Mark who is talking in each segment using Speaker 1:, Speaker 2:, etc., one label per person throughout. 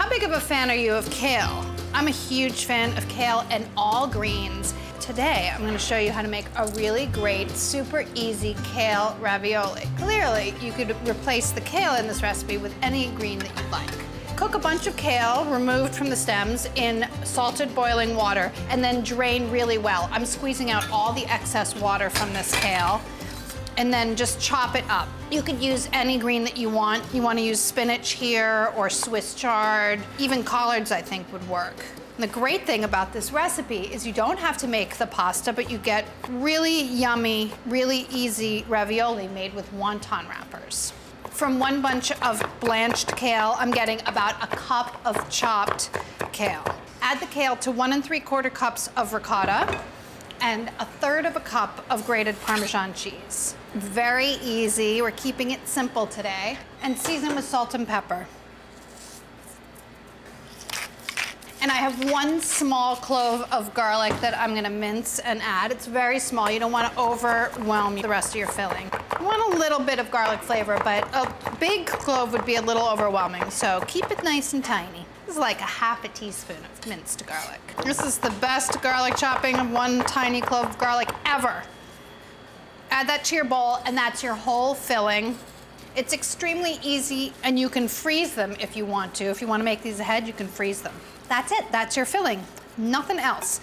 Speaker 1: How big of a fan are you of kale? I'm a huge fan of kale and all greens. Today, I'm gonna show you how to make a really great, super easy kale ravioli. Clearly, you could replace the kale in this recipe with any green that you like. Cook a bunch of kale removed from the stems in salted boiling water and then drain really well. I'm squeezing out all the excess water from this kale and then just chop it up. You could use any green that you want. You want to use spinach here or Swiss chard. Even collards, I think, would work. And the great thing about this recipe is you don't have to make the pasta, but you get really yummy, really easy ravioli made with wonton wrappers. From one bunch of blanched kale, I'm getting about a cup of chopped kale. Add the kale to 1 3/4 cups of ricotta and 1/3 cup of grated Parmesan cheese. Very easy, we're keeping it simple today. And season with salt and pepper. And I have 1 small clove of garlic that I'm gonna mince and add. It's very small, you don't wanna overwhelm the rest of your filling. You want a little bit of garlic flavor, but a big clove would be a little overwhelming, so keep it nice and tiny. This is like a half a teaspoon of minced garlic. This is the best garlic chopping of 1 tiny clove of garlic ever. Add that to your bowl, and that's your whole filling. It's extremely easy, and you can freeze them if you want to. If you want to make these ahead, you can freeze them. That's it, that's your filling, nothing else.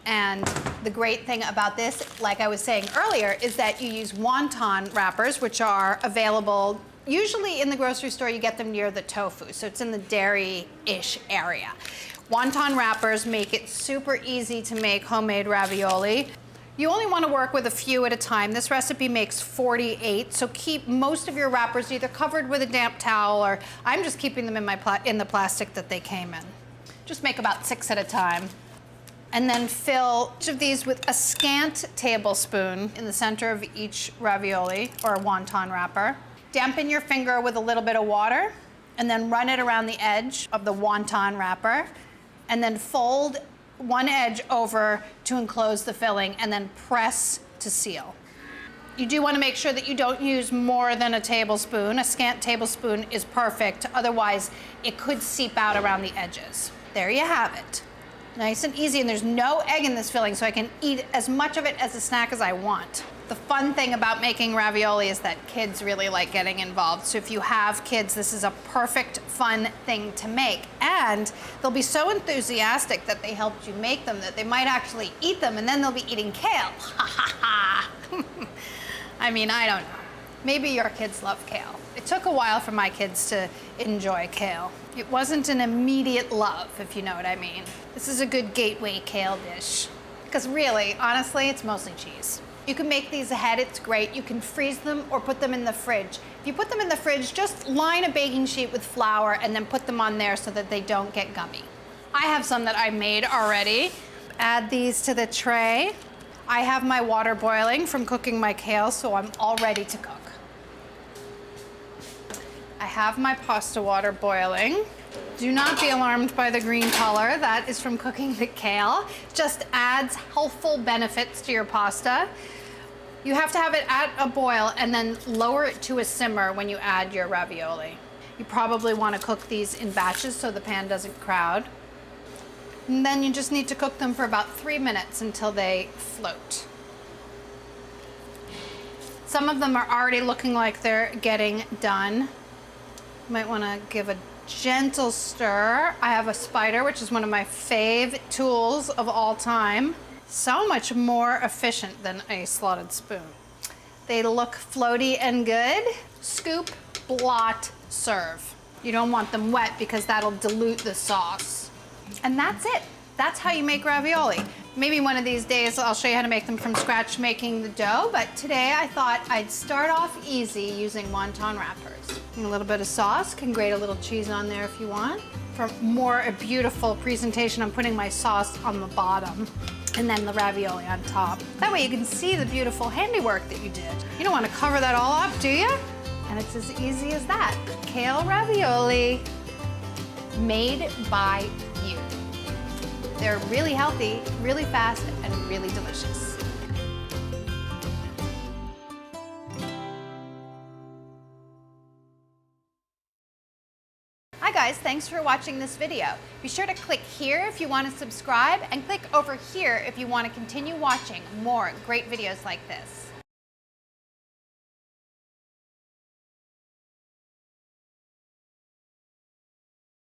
Speaker 1: And the great thing about this, like I was saying earlier, is that you use wonton wrappers, which are available usually in the grocery store. You get them near the tofu, so it's in the dairy-ish area. Wonton wrappers make it super easy to make homemade ravioli. You only want to work with a few at a time. This recipe makes 48, so keep most of your wrappers either covered with a damp towel, or I'm just keeping them in the plastic that they came in. Just make about 6 at a time. And then fill each of these with a scant tablespoon in the center of each ravioli or wonton wrapper. Dampen your finger with a little bit of water, and then run it around the edge of the wonton wrapper, and then fold one edge over to enclose the filling, and then press to seal. You do want to make sure that you don't use more than a tablespoon. A scant tablespoon is perfect, otherwise it could seep out around the edges. There you have it. Nice and easy, and there's no egg in this filling, so I can eat as much of it as a snack as I want. The fun thing about making ravioli is that kids really like getting involved. So if you have kids, this is a perfect, fun thing to make. And they'll be so enthusiastic that they helped you make them that they might actually eat them, and then they'll be eating kale. Ha ha ha. I mean, I don't know. Maybe your kids love kale. It took a while for my kids to enjoy kale. It wasn't an immediate love, if you know what I mean. This is a good gateway kale dish. Because really, honestly, it's mostly cheese. You can make these ahead, it's great. You can freeze them or put them in the fridge. If you put them in the fridge, just line a baking sheet with flour and then put them on there so that they don't get gummy. I have some that I made already. Add these to the tray. I have my water boiling from cooking my kale, so I'm all ready to cook. I have my pasta water boiling. Do not be alarmed by the green color. That is from cooking the kale. Just adds healthful benefits to your pasta. You have to have it at a boil and then lower it to a simmer when you add your ravioli. You probably want to cook these in batches so the pan doesn't crowd. And then you just need to cook them for about 3 minutes until they float. Some of them are already looking like they're getting done. You might want to give a gentle stir. I have a spider, which is one of my fave tools of all time. So much more efficient than a slotted spoon. They look floaty and good. Scoop, blot, serve. You don't want them wet because that'll dilute the sauce. And that's it. That's how you make ravioli. Maybe one of these days I'll show you how to make them from scratch making the dough, but today I thought I'd start off easy using wonton wrappers. And a little bit of sauce, can grate a little cheese on there if you want. For more a beautiful presentation, I'm putting my sauce on the bottom and then the ravioli on top. That way you can see the beautiful handiwork that you did. You don't want to cover that all up, do you? And it's as easy as that. Kale ravioli made by you. They're really healthy, really fast, and really delicious. I guys, thanks for watching this video. Be sure to click here if you want to subscribe and click over here if you want to continue watching more great videos like this.